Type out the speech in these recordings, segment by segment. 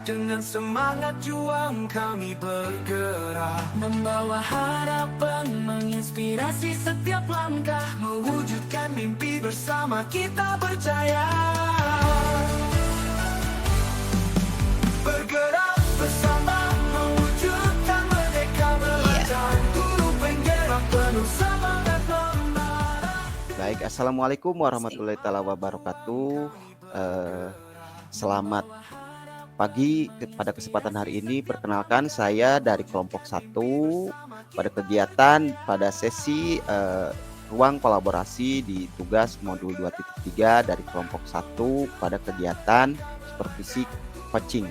Dengan semangat juang kami bergerak, membawa harapan, menginspirasi setiap langkah, mewujudkan mimpi bersama kita percaya. Bergerak bersama, mewujudkan merdeka belajar, guru penggerak penuh semangat membara. Baik, Assalamualaikum warahmatullahi wabarakatuh. Selamat pagi pada kesempatan hari ini. Perkenalkan, saya dari kelompok 1 pada kegiatan pada sesi ruang kolaborasi di tugas modul 2.3 dari kelompok 1 pada kegiatan supervisi coaching.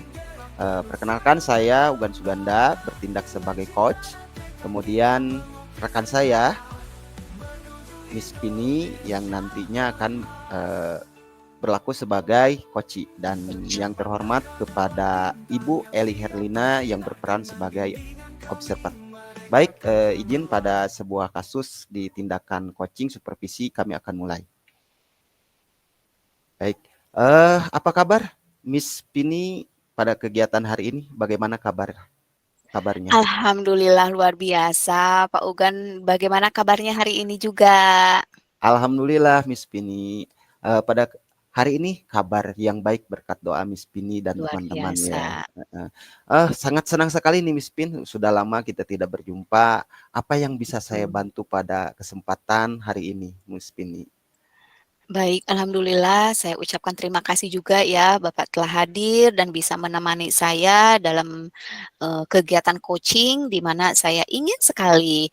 Perkenalkan, saya Ugan Suganda bertindak sebagai coach. Kemudian rekan saya Miss Pini yang nantinya akan berlaku sebagai coach, dan yang terhormat kepada Ibu Eli Herlina yang berperan sebagai observer. Baik, izin pada sebuah kasus di tindakan coaching supervisi kami akan mulai. Baik, apa kabar Miss Pini pada kegiatan hari ini? Bagaimana kabarnya? Alhamdulillah luar biasa, Pak Ugan. Bagaimana kabarnya hari ini juga? Alhamdulillah Miss Pini, pada hari ini kabar yang baik berkat doa Miss Pini dan Luar teman-teman ya. biasa. Sangat senang sekali nih Miss Pin, sudah lama kita tidak berjumpa. Apa yang bisa saya Betul. bantu pada kesempatan hari ini Miss Pini? Baik, alhamdulillah saya ucapkan terima kasih juga ya Bapak telah hadir dan bisa menemani saya dalam kegiatan coaching di mana saya ingin sekali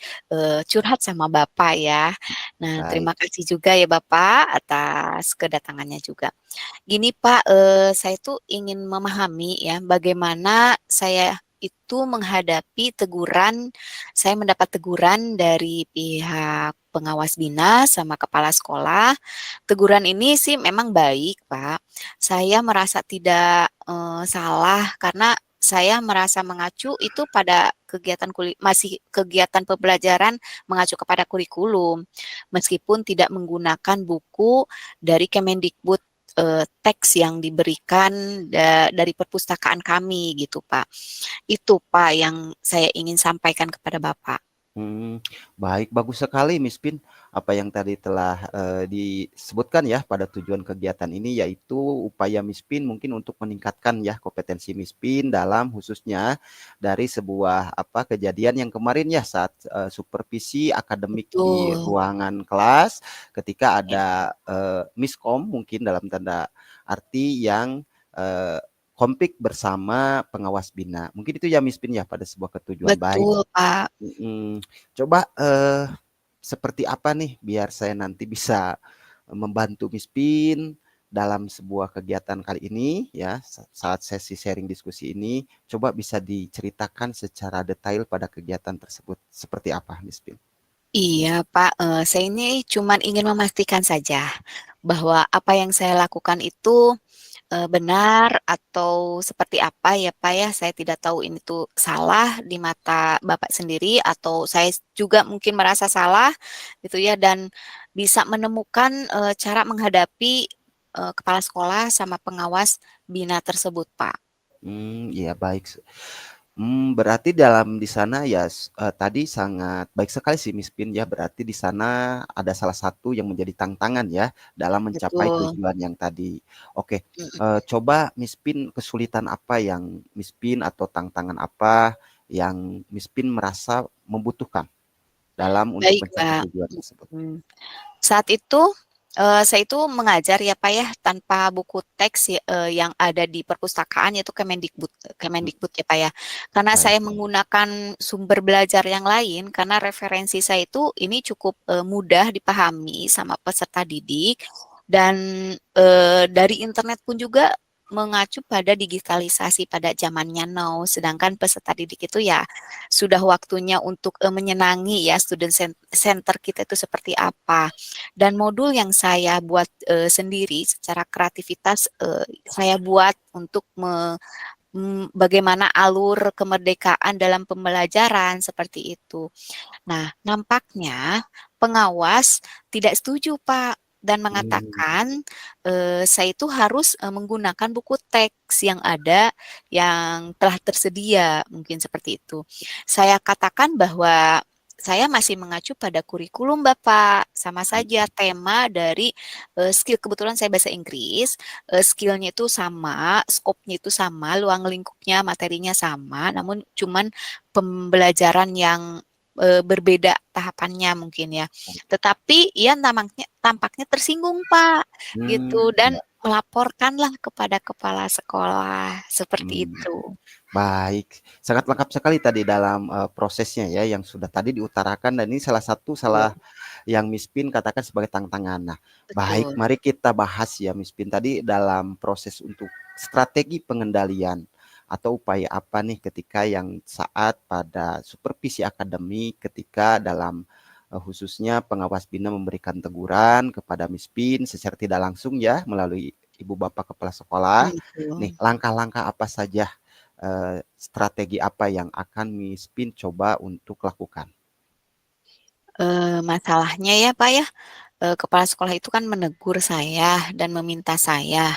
curhat sama Bapak ya. Nah, Baik. terima kasih juga ya Bapak atas kedatangannya juga. Gini Pak, saya tuh ingin memahami ya bagaimana saya itu menghadapi teguran, saya mendapat teguran dari pihak pengawas bina sama kepala sekolah. Teguran ini sih memang baik Pak. Saya merasa tidak salah karena saya merasa mengacu itu pada masih kegiatan pembelajaran mengacu kepada kurikulum, meskipun tidak menggunakan buku dari Kemendikbud teks yang diberikan dari perpustakaan kami gitu Pak. Itu Pak yang saya ingin sampaikan kepada Bapak. Baik, bagus sekali Miss Pin. Apa yang tadi telah disebutkan ya pada tujuan kegiatan ini, yaitu upaya Miss Pin mungkin untuk meningkatkan ya kompetensi Miss Pin dalam khususnya dari sebuah kejadian yang kemarin ya saat supervisi akademik di Betul. ruangan kelas ketika Ya. ada miskom mungkin dalam tanda arti yang komplik bersama pengawas bina. Mungkin itu ya Miss Pin ya pada sebuah ketujuan baik. Betul Pak. Coba seperti apa nih biar saya nanti bisa membantu Miss Pin dalam sebuah kegiatan kali ini ya, saat sesi sharing diskusi ini, coba bisa diceritakan secara detail pada kegiatan tersebut seperti apa Miss Pin? Iya Pak, saya ini cuman ingin memastikan saja bahwa apa yang saya lakukan itu benar atau seperti apa ya Pak ya, saya tidak tahu ini tuh salah di mata Bapak sendiri atau saya juga mungkin merasa salah gitu ya, dan bisa menemukan cara menghadapi kepala sekolah sama pengawas bina tersebut Pak. Iya baik. Berarti dalam di sana ya tadi sangat baik sekali sih Miss Pin ya, berarti di sana ada salah satu yang menjadi tantangan ya dalam mencapai Betul. tujuan yang tadi. Oke, Mhm. coba Miss Pin kesulitan apa yang Miss Pin atau tantangan apa yang Miss Pin merasa membutuhkan dalam untuk Baik mencapai Pak. tujuan tersebut? Mhm. Saat itu, saya itu mengajar ya Pak ya, tanpa buku teks yang ada di perpustakaan yaitu Mmm, Kemendikbud ya Pak ya. Karena baik. saya menggunakan sumber belajar yang lain, karena referensi saya itu ini cukup, mudah dipahami sama peserta didik dan, dari internet pun juga mengacu pada digitalisasi pada zamannya now, sedangkan peserta didik itu ya sudah waktunya untuk, menyenangi ya student center kita itu seperti apa. Dan modul yang saya buat, sendiri secara kreativitas, saya buat untuk bagaimana alur kemerdekaan dalam pembelajaran, seperti itu. Nah, nampaknya pengawas tidak setuju, Pak. dan Mmm, mengatakan, saya itu harus, menggunakan buku teks yang ada, yang telah tersedia, mungkin seperti itu. Saya katakan bahwa saya masih mengacu pada kurikulum Bapak, sama saja tema dari, kebetulan saya bahasa Inggris, skill-nya itu sama, skopnya itu sama, ruang lingkupnya, materinya sama, namun cuman pembelajaran yang, berbeda tahapannya mungkin ya. Tetapi ia tampaknya tersinggung Pak, gitu, dan iya, melaporkanlah kepada kepala sekolah, seperti mmm. itu. Baik, sangat lengkap sekali tadi dalam, prosesnya ya yang sudah tadi diutarakan dan ini Betul salah yang Miss Pin katakan sebagai tantangan. Nah, baik betul, mari kita bahas ya Miss Pin tadi dalam proses untuk strategi pengendalian atau upaya apa nih ketika yang saat pada supervisi akademik ketika dalam, khususnya pengawas bina memberikan teguran kepada Miss Pin secara tidak langsung ya melalui ibu bapak kepala sekolah. Nih betul. langkah-langkah apa saja strategi apa yang akan Miss Pin coba untuk lakukan? Masalahnya ya Pak ya, kepala sekolah itu kan menegur saya dan meminta saya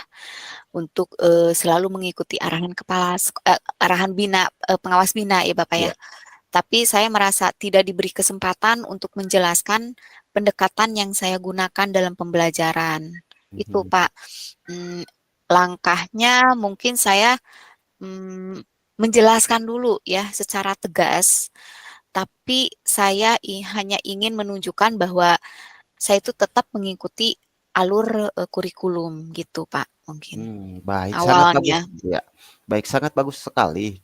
untuk, selalu mengikuti arahan bina, pengawas bina ya Bapak ya. Iya, Tapi saya merasa tidak diberi kesempatan untuk menjelaskan pendekatan yang saya gunakan dalam pembelajaran. Itu mhm, Pak, mmm, langkahnya mungkin saya, mmm, menjelaskan dulu ya secara tegas, tapi saya hanya ingin menunjukkan bahwa saya itu tetap mengikuti alur, kurikulum gitu Pak, mungkin baik sangat bagus, awalnya. ya. Baik sangat bagus sekali,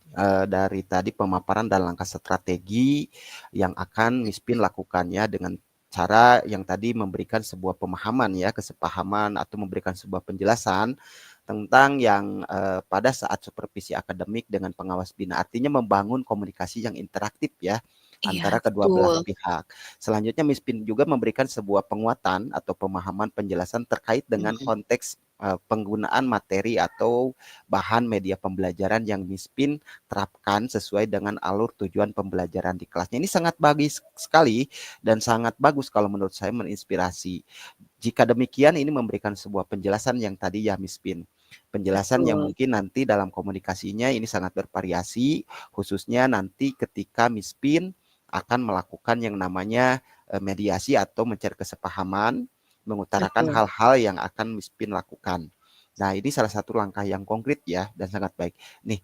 dari tadi pemaparan dan langkah strategi yang akan Miss Pin lakukan ya dengan cara yang tadi memberikan sebuah pemahaman ya, kesepahaman atau memberikan sebuah penjelasan tentang yang, pada saat supervisi akademik dengan pengawas bina. Artinya membangun komunikasi yang interaktif ya, Iya antara kedua belah betul, pihak. Selanjutnya Miss Pin juga memberikan sebuah penguatan atau pemahaman penjelasan terkait dengan mhm, konteks, penggunaan materi atau bahan media pembelajaran yang Miss Pin terapkan sesuai dengan alur tujuan pembelajaran di kelasnya. Ini sangat bagus sekali dan sangat bagus kalau menurut saya menginspirasi. Jika demikian ini memberikan sebuah penjelasan yang tadi ya Miss Pin. Penjelasan yang betul mungkin nanti dalam komunikasinya ini sangat bervariasi, khususnya nanti ketika Miss Pin akan melakukan yang namanya, mediasi atau mencari kesepahaman, mengutarakan betul. hal-hal yang akan Miss Pin lakukan. Nah, ini salah satu langkah yang konkret ya dan sangat baik. Nih,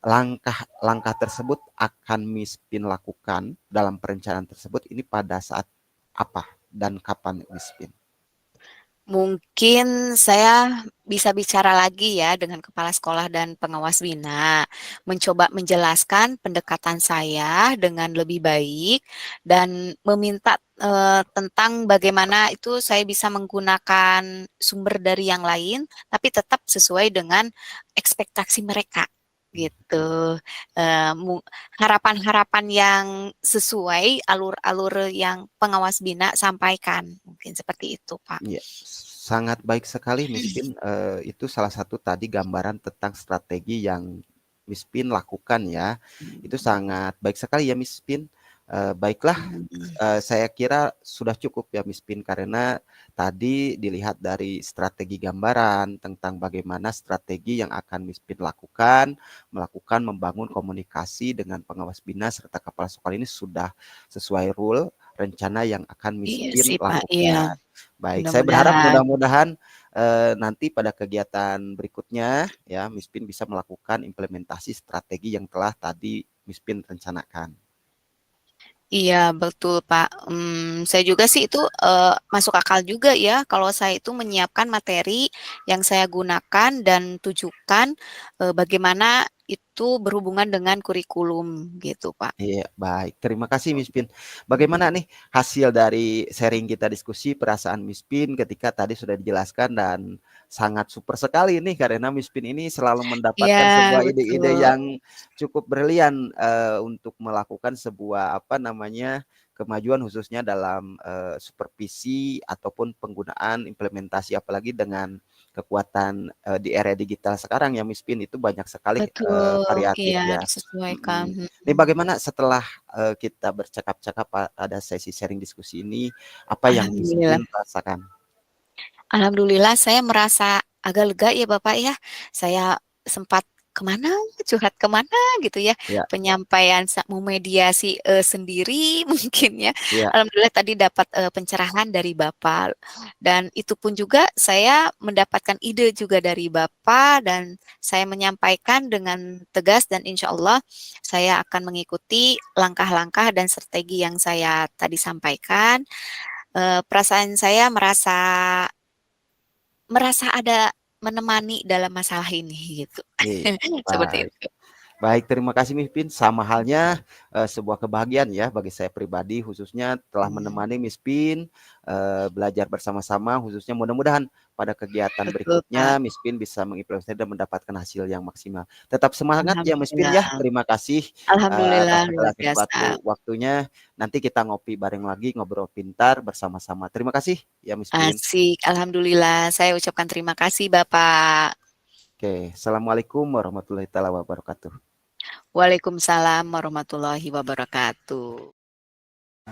langkah-langkah tersebut akan Miss Pin lakukan dalam perencanaan tersebut ini pada saat apa dan kapan Miss Pin? Mungkin saya bisa bicara lagi ya dengan kepala sekolah dan pengawas bina, mencoba menjelaskan pendekatan saya dengan lebih baik dan meminta, tentang bagaimana itu saya bisa menggunakan sumber dari yang lain, tapi tetap sesuai dengan ekspektasi mereka, gitu. Harapan-harapan yang sesuai alur-alur yang pengawas bina sampaikan, mungkin seperti itu, Pak. Iya, sangat baik sekali Miss Pin, itu salah satu tadi gambaran tentang strategi yang Miss Pin lakukan ya. Itu sangat baik sekali ya Miss Pin. Baiklah, Mhm. saya kira sudah cukup ya Miss Pin karena tadi dilihat dari strategi gambaran tentang bagaimana strategi yang akan Miss Pin lakukan, melakukan membangun komunikasi dengan pengawas bina serta kepala sekolah ini sudah sesuai rule, rencana yang akan Miss Iya Pin sih, Pak, iya, lakukan. Baik, saya berharap mudah-mudahan. mudah-mudahan, nanti pada kegiatan berikutnya ya Miss Pin bisa melakukan implementasi strategi yang telah tadi Miss Pin rencanakan. Iya, betul, Pak. Saya juga sih itu, masuk akal juga ya kalau saya itu menyiapkan materi yang saya gunakan dan tujukan, bagaimana itu berhubungan dengan kurikulum gitu, Pak. Iya, baik. Terima kasih Miss Pin. Bagaimana nih hasil dari sharing kita diskusi perasaan Miss Pin ketika tadi sudah dijelaskan dan sangat super sekali nih karena Miss Pin ini selalu Iya, mendapatkan sebuah ide-ide betul. yang cukup brilian, untuk melakukan sebuah apa namanya, kemajuan khususnya dalam, supervisi ataupun penggunaan implementasi apalagi dengan kekuatan, di era digital sekarang ya Miss Pin itu banyak sekali, Betul, variatif iya ya. disesuaikan, Mhm. Ini mhm. bagaimana setelah, kita bercakap-cakap pada sesi sharing diskusi ini, apa yang Miss Alhamdulillah. Pin rasakan? Alhamdulillah saya merasa agak lega ya Bapak ya. Saya sempat kemana, curhat kemana gitu ya, Ya, penyampaian memediasi, sendiri mungkin ya. ya, Alhamdulillah tadi dapat, pencerahan dari Bapak dan itu pun juga saya mendapatkan ide juga dari Bapak dan saya menyampaikan dengan tegas dan insya Allah saya akan mengikuti langkah-langkah dan strategi yang saya tadi sampaikan. Perasaan saya merasa Merasa ada menemani dalam masalah ini gitu. iya, Seperti baik. itu. Baik, terima kasih Miss Pin. Sama halnya sebuah kebahagiaan ya bagi saya pribadi, khususnya telah Mmm, menemani Miss Pin belajar bersama-sama. Khususnya mudah-mudahan pada kegiatan betul, Pak. berikutnya Miss Pin bisa mengimplementasi dan mendapatkan hasil yang maksimal. Tetap semangat ya Miss Pin ya. Alhamdulillah. Terima kasih atas Alhamdulillah luar segala biasa. sesuatu waktunya. Nanti kita ngopi bareng lagi, ngobrol pintar bersama-sama. Terima kasih ya Miss Pin. Asik, alhamdulillah. Saya ucapkan terima kasih, Bapak. Oke, assalamualaikum warahmatullahi taala wabarakatuh. Waalaikumsalam warahmatullahi wabarakatuh.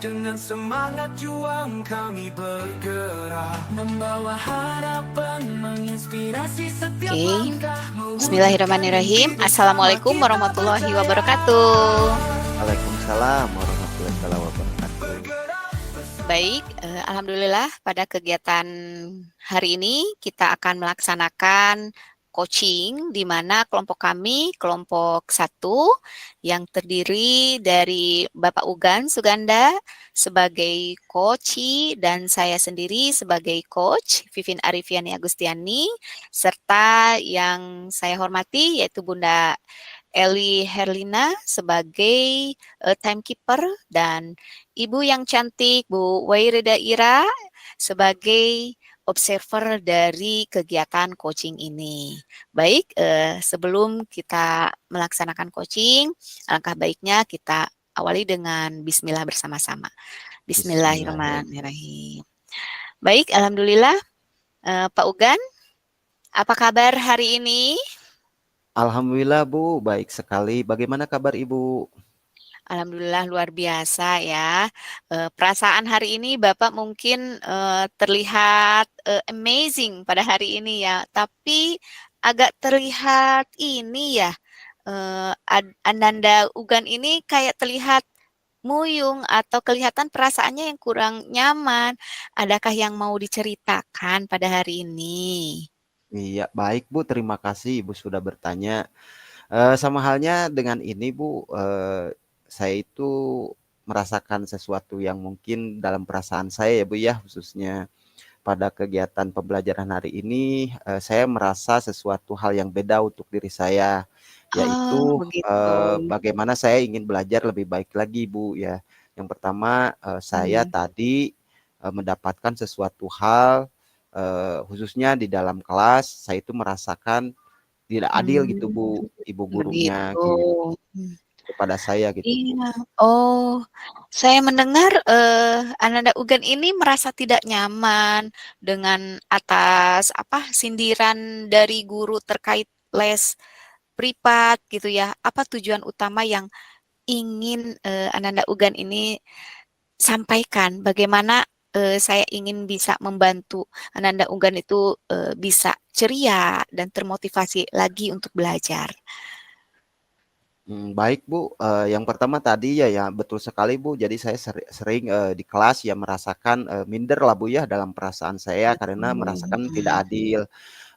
Dengan semangat juang kami bergerak, membawa harapan, menginspirasi setiap Oke. langkah, mewujudkan Bismillahirrahmanirrahim. mimpi bersama Assalamualaikum kita warahmatullahi berjaya. wabarakatuh. Waalaikumsalam warahmatullahi taala wabarakatuh. Bergerak bersama. Baik, alhamdulillah pada kegiatan hari ini kita akan melaksanakan coaching di mana kelompok kami kelompok 1 yang terdiri dari Bapak Ugan Suganda sebagai coach dan saya sendiri sebagai coach Vivin Arifiani Agustiani serta yang saya hormati yaitu Bunda Eli Herlina sebagai timekeeper dan Ibu yang cantik Bu Wairida Ira sebagai observer dari kegiatan coaching ini. Baik, sebelum kita melaksanakan coaching, alangkah baiknya kita awali dengan bismillah bersama-sama. Bismillahirrahmanirrahim. Bismillahirrahmanirrahim. Baik, alhamdulillah, Pak Ugan, apa kabar hari ini? Alhamdulillah Bu, baik sekali. Bagaimana kabar Ibu? Alhamdulillah luar biasa ya. Perasaan hari ini Bapak mungkin, terlihat, amazing pada hari ini ya, tapi agak terlihat ini ya, Ananda Ugan ini kayak terlihat muyung atau kelihatan perasaannya yang kurang nyaman. Adakah yang mau diceritakan pada hari ini? Iya, baik Bu, terima kasih Ibu sudah bertanya. Sama halnya dengan ini Bu, saya itu merasakan sesuatu yang mungkin dalam perasaan saya ya Bu ya, khususnya pada kegiatan pembelajaran hari ini, saya merasa sesuatu hal yang beda untuk diri saya, Oh, yaitu, begitu. bagaimana saya ingin belajar lebih baik lagi Bu ya. Yang pertama, saya Mmm, tadi, mendapatkan sesuatu hal, khususnya di dalam kelas, saya itu merasakan tidak adil gitu mmm, Bu, ibu gurunya begitu. gitu Mmm. kepada saya gitu Bu. Iya. Oh, saya mendengar, Ananda Ugan ini merasa tidak nyaman dengan atas, apa, sindiran dari guru terkait les privat gitu ya. Apa tujuan utama yang ingin, Ananda Ugan ini sampaikan? Bagaimana, saya ingin bisa membantu Ananda Ugan itu, bisa ceria dan termotivasi lagi untuk belajar? Baik Bu, yang pertama tadi ya betul sekali Bu, jadi saya sering, di kelas ya merasakan, minder lah Bu ya dalam perasaan saya karena Betul, merasakan mhm, tidak adil.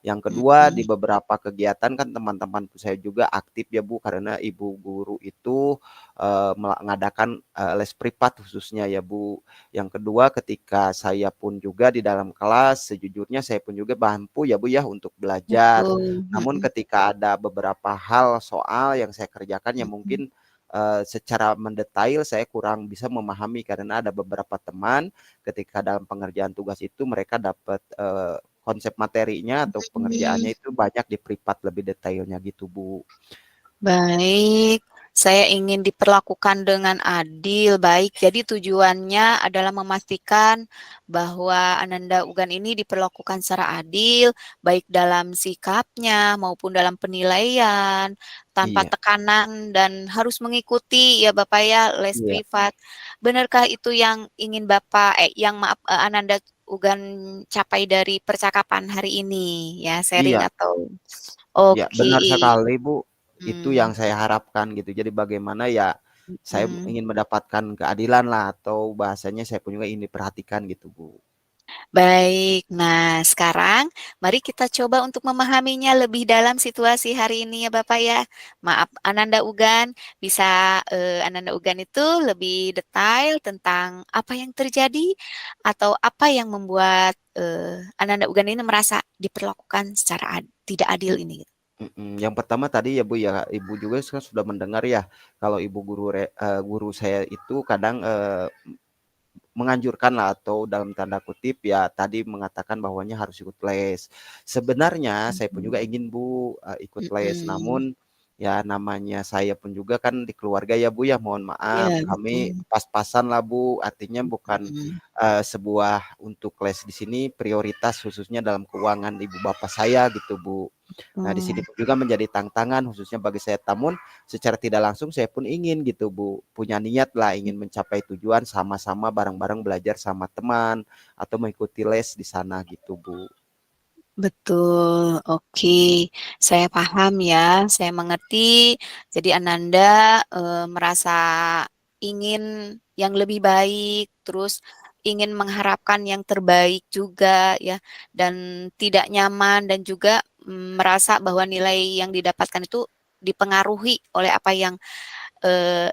Yang kedua, mhm. di beberapa kegiatan kan teman-teman saya juga aktif ya Bu, karena ibu guru itu, mengadakan, les privat khususnya ya Bu. Yang kedua, ketika saya pun juga di dalam kelas, sejujurnya saya pun juga mampu ya Bu ya untuk belajar. Betul, Namun mhm, ketika ada beberapa hal soal yang saya kerjakan yang mhm. mungkin, secara mendetail saya kurang bisa memahami karena ada beberapa teman ketika dalam pengerjaan tugas itu mereka dapat, konsep materinya atau Mmm, pengerjaannya itu banyak di privat lebih detailnya gitu, Bu. baik. Saya ingin diperlakukan dengan adil, baik. Jadi tujuannya adalah memastikan bahwa Ananda Ugan ini diperlakukan secara adil, baik dalam sikapnya maupun dalam penilaian, tanpa Iya, tekanan dan harus mengikuti ya Bapak ya les iya, privat. Benarkah itu yang ingin Bapak yang maaf, Ananda Ugan capai dari percakapan hari ini ya, sharing Iya. atau Ya, oke, benar sekali, Bu. Itu mmm, yang saya harapkan gitu. Jadi bagaimana ya saya mhm. ingin mendapatkan keadilan lah atau bahasanya saya pun juga ingin diperhatikan gitu, Bu. Baik, nah sekarang mari kita coba untuk memahaminya lebih dalam situasi hari ini ya Bapak ya. Maaf Ananda Ugan, bisa, Ananda Ugan itu lebih detail tentang apa yang terjadi atau apa yang membuat, Ananda Ugan ini merasa diperlakukan secara tidak adil ini gitu? Yang pertama tadi ya, Bu, ya, Ibu juga kan sudah mendengar ya kalau Ibu guru saya itu kadang, menganjurkan lah atau dalam tanda kutip ya tadi mengatakan bahwanya harus ikut les. Sebenarnya saya pun juga Mhm, ingin Bu, ikut les, mhm, namun ya namanya saya pun juga kan di keluarga ya Bu ya, mohon iya maaf kami betul, pas-pasan lah Bu, artinya bukan, mhm, sebuah untuk les di sini prioritas khususnya dalam keuangan ibu bapak saya gitu Bu. Nah, di sini oh. pun juga menjadi tantangan khususnya bagi saya, namun secara tidak langsung saya pun ingin gitu Bu, punya niat lah ingin mencapai tujuan sama-sama bareng-bareng belajar sama teman atau mengikuti les di sana gitu Bu. Betul, oke. Saya paham ya, saya mengerti. Jadi Ananda, merasa ingin yang lebih baik, terus ingin mengharapkan yang terbaik juga ya, dan tidak nyaman dan juga, merasa bahwa nilai yang didapatkan itu dipengaruhi oleh apa yang,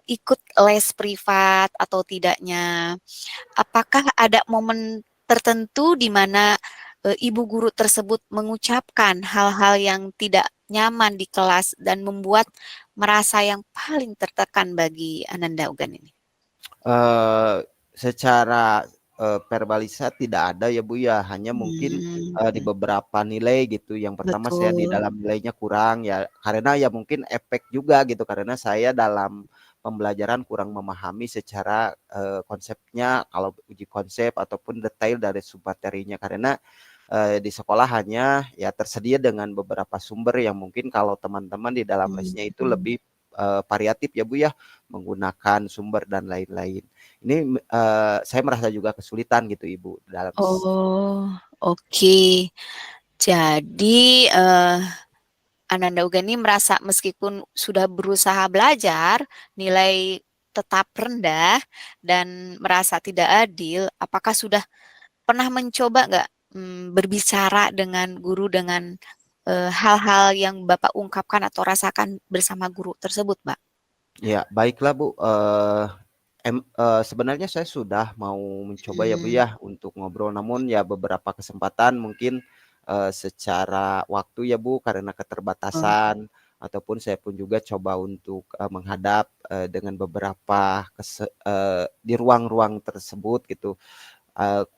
ikut les privat atau tidaknya. Apakah ada momen tertentu di mana, ibu guru tersebut mengucapkan hal-hal yang tidak nyaman di kelas dan membuat merasa yang paling tertekan bagi Ananda Ugan ini? Eee, Secara, verbalisa tidak ada ya Bu ya, hanya mungkin, di Mhm, beberapa nilai gitu. Yang pertama saya di betul, dalam nilainya kurang ya, karena ya mungkin efek juga gitu, karena saya dalam pembelajaran kurang memahami secara, konsepnya kalau uji konsep ataupun detail dari submaterinya. Karena, di sekolah hanya ya tersedia dengan beberapa sumber yang mungkin kalau teman-teman di dalam lesnya itu mhm. lebih, variatif ya Bu ya, menggunakan sumber dan lain-lain. Ini, saya merasa juga kesulitan gitu Ibu dalam Oh, oke. Jadi, Ananda Uga ini merasa meskipun sudah berusaha belajar, nilai tetap rendah dan merasa tidak adil, apakah sudah pernah mencoba nggak, berbicara dengan guru dengan, hal-hal yang Bapak ungkapkan atau rasakan bersama guru tersebut, Mbak? ya baiklah Bu, sebenarnya saya sudah mau mencoba ya Bu Mmm, ya untuk ngobrol, namun ya beberapa kesempatan mungkin, secara waktu ya Bu karena oh, keterbatasan ataupun saya pun juga coba untuk, menghadap, dengan beberapa di ruang-ruang tersebut gitu,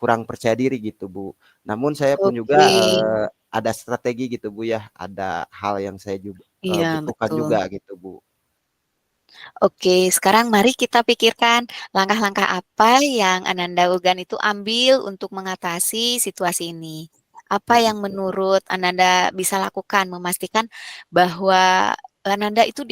kurang percaya diri gitu Bu. Namun saya pun juga, oke. ada strategi gitu Bu ya, ada hal yang saya juga, Iya, butuhkan betul. juga gitu Bu. Oke, sekarang mari kita pikirkan langkah-langkah apa yang Ananda Ugan itu ambil untuk mengatasi situasi ini. Apa Mhm. yang menurut Ananda bisa lakukan memastikan bahwa Ananda itu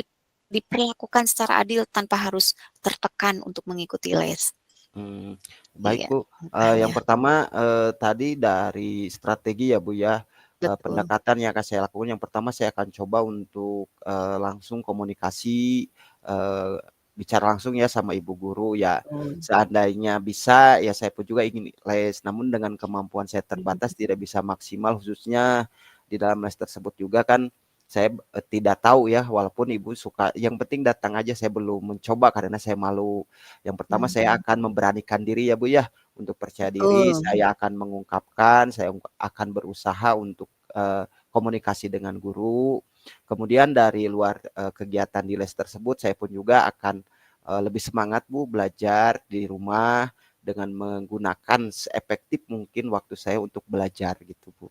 diperlakukan secara adil tanpa harus tertekan untuk mengikuti les? Mmm, Baik Iya, Bu, yang langkahnya, pertama, tadi dari strategi ya Bu ya, betul. pendekatan yang akan saya lakukan yang pertama saya akan coba untuk, langsung komunikasi, eee, bicara langsung ya sama ibu guru ya, Betul. seandainya bisa ya saya pun juga ingin les, namun dengan kemampuan saya terbatas Mhm. tidak bisa maksimal khususnya di dalam les tersebut juga kan saya, tidak tahu ya walaupun ibu suka yang penting datang aja saya belum mencoba karena saya malu. Yang pertama saya Mhm, akan memberanikan diri ya, Bu, ya, untuk percaya diri, betul. saya akan mengungkapkan, saya akan berusaha untuk, komunikasi dengan guru. Kemudian dari luar, kegiatan di les tersebut, saya pun juga akan, lebih semangat, Bu, belajar di rumah dengan menggunakan seefektif mungkin waktu saya untuk belajar gitu, Bu.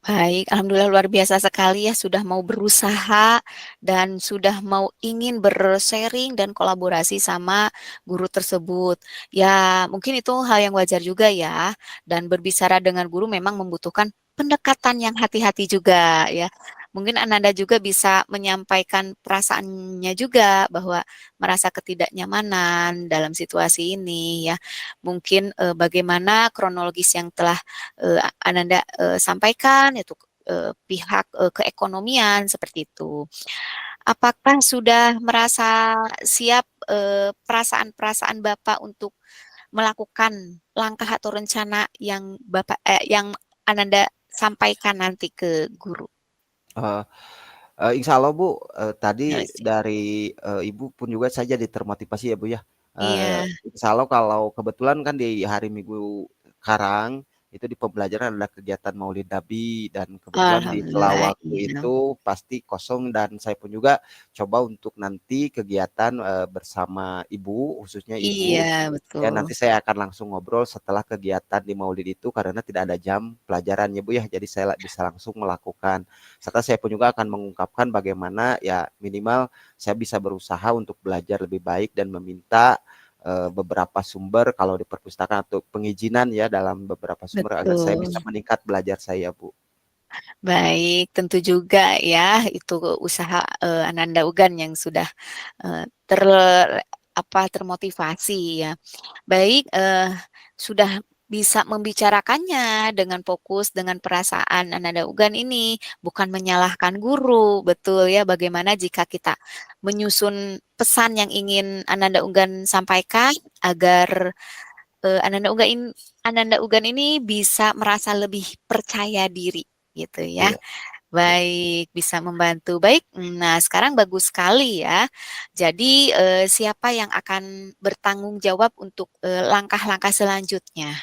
Baik, alhamdulillah luar biasa sekali ya sudah mau berusaha dan sudah mau ingin ber-sharing dan kolaborasi sama guru tersebut. Ya, mungkin itu hal yang wajar juga ya, dan berbicara dengan guru memang membutuhkan pendekatan yang hati-hati juga ya. mungkin Ananda juga bisa menyampaikan perasaannya juga bahwa merasa ketidaknyamanan dalam situasi ini ya. Mungkin bagaimana kronologis yang telah Ananda sampaikan itu pihak keekonomian seperti itu. Apakah sudah merasa siap perasaan-perasaan Bapak untuk melakukan langkah atau rencana yang yang Ananda sampaikan nanti ke guru? Eee Insya Allah Bu, tadi Makasih. dari, Ibu pun juga saya jadi termotivasi ya Bu ya. Iya, Insya Allah kalau kebetulan kan di hari Minggu sekarang, itu di pembelajaran ada kegiatan Maulid Nabi dan kebetulan di sela alhamdulillah, waktu iya. itu pasti kosong dan saya pun juga coba untuk nanti kegiatan, bersama Ibu, khususnya Iya, Ibu. Ya betul. nanti saya akan langsung ngobrol setelah kegiatan di Maulid itu karena tidak ada jam pelajaran ya Bu ya, jadi saya bisa langsung melakukan. Serta saya pun juga akan mengungkapkan bagaimana ya minimal saya bisa berusaha untuk belajar lebih baik dan meminta, beberapa sumber kalau di perpustakaan atau pengizinan ya dalam beberapa sumber agar saya Betul. bisa meningkat belajar saya, Bu. Baik, tentu juga ya itu usaha, Ananda Ugan yang sudah, ter termotivasi ya. Baik, sudah bisa membicarakannya dengan fokus dengan perasaan Ananda Ugan ini, bukan menyalahkan guru, betul ya, bagaimana jika kita menyusun pesan yang ingin Ananda Ugan sampaikan agar, Ananda Ugan ini bisa merasa lebih percaya diri, gitu ya. Iya, iya. Baik, bisa membantu. Baik, nah sekarang bagus sekali ya. Jadi, siapa yang akan bertanggung jawab untuk, langkah-langkah selanjutnya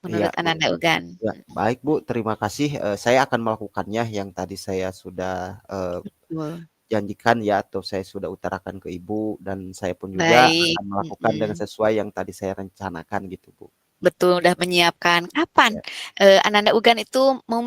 Iya, menurut Bu. Ananda Ugan? Ya, baik, Bu, terima kasih, saya akan melakukannya yang tadi saya sudah, Betul. janjikan ya atau saya sudah utarakan ke Ibu dan saya pun juga Baik, akan melakukan dengan mhm. sesuai yang tadi saya rencanakan gitu, Bu. Betul, udah menyiapkan. Kapan, Ya. Ananda Ugan itu mau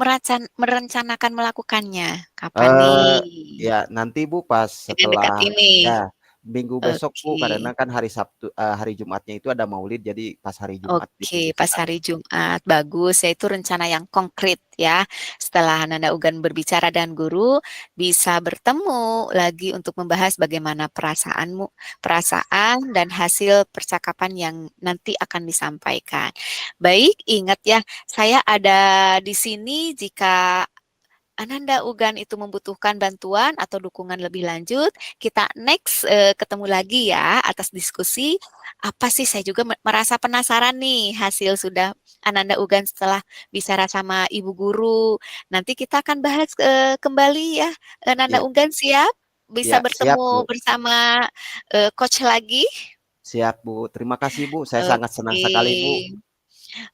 merencanakan melakukannya? Kapan Eee, nih? ya nanti Bu pas Dengan dekat setelah ini? ya minggu besok Bu karena Oke. kan hari Sabtu hari Jumatnya itu ada Maulid jadi pas hari Jumat Oke, pas diputuskan. hari Jumat, bagus, yaitu rencana yang konkret ya. Setelah Nanda Ugan berbicara dengan guru, bisa bertemu lagi untuk membahas bagaimana perasaan dan hasil percakapan yang nanti akan disampaikan. Baik, ingat ya, saya ada di sini jika Ananda Ugan itu membutuhkan bantuan atau dukungan lebih lanjut, kita next ketemu lagi ya atas diskusi. Apa sih saya juga merasa penasaran nih hasil sudah Ananda Ugan setelah bicara sama ibu guru. Nanti kita akan bahas kembali ya. Ananda Iya, Ugan siap bisa iya siap bertemu Bu, bersama coach lagi? siap Bu. Terima kasih Bu, saya sangat senang Oke. sekali Bu.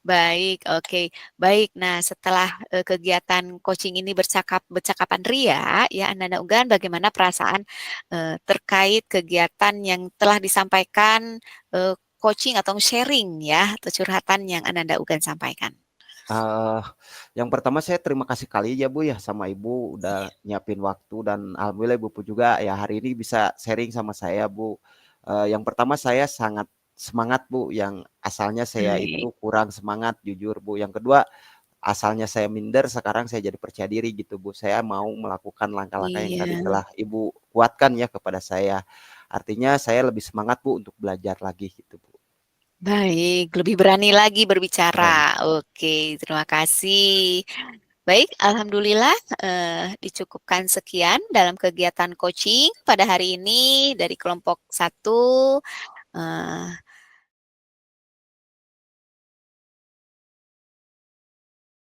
Baik, oke. Baik, nah setelah, kegiatan coaching ini bercakapan ria ya, Anda Ugan bagaimana perasaan, terkait kegiatan yang telah disampaikan, coaching atau sharing ya, atau curhatan yang Ananda Ugan sampaikan? Eee, yang pertama saya terima kasih kali ya Bu ya sama Ibu udah Iya. nyiapin waktu dan alhamdulillah Ibu pun juga ya hari ini bisa sharing sama saya Bu. Yang pertama saya sangat semangat Bu, yang asalnya saya Baik, itu kurang semangat jujur Bu. Yang kedua, asalnya saya minder sekarang saya jadi percaya diri gitu Bu. Saya mau melakukan langkah-langkah yang tadi iya. telah Ibu kuatkan ya kepada saya. Artinya saya lebih semangat Bu untuk belajar lagi gitu Bu. Baik, lebih berani lagi Ya. berbicara. Oke, terima kasih. Baik, alhamdulillah, dicukupkan sekian dalam kegiatan coaching pada hari ini dari kelompok satu.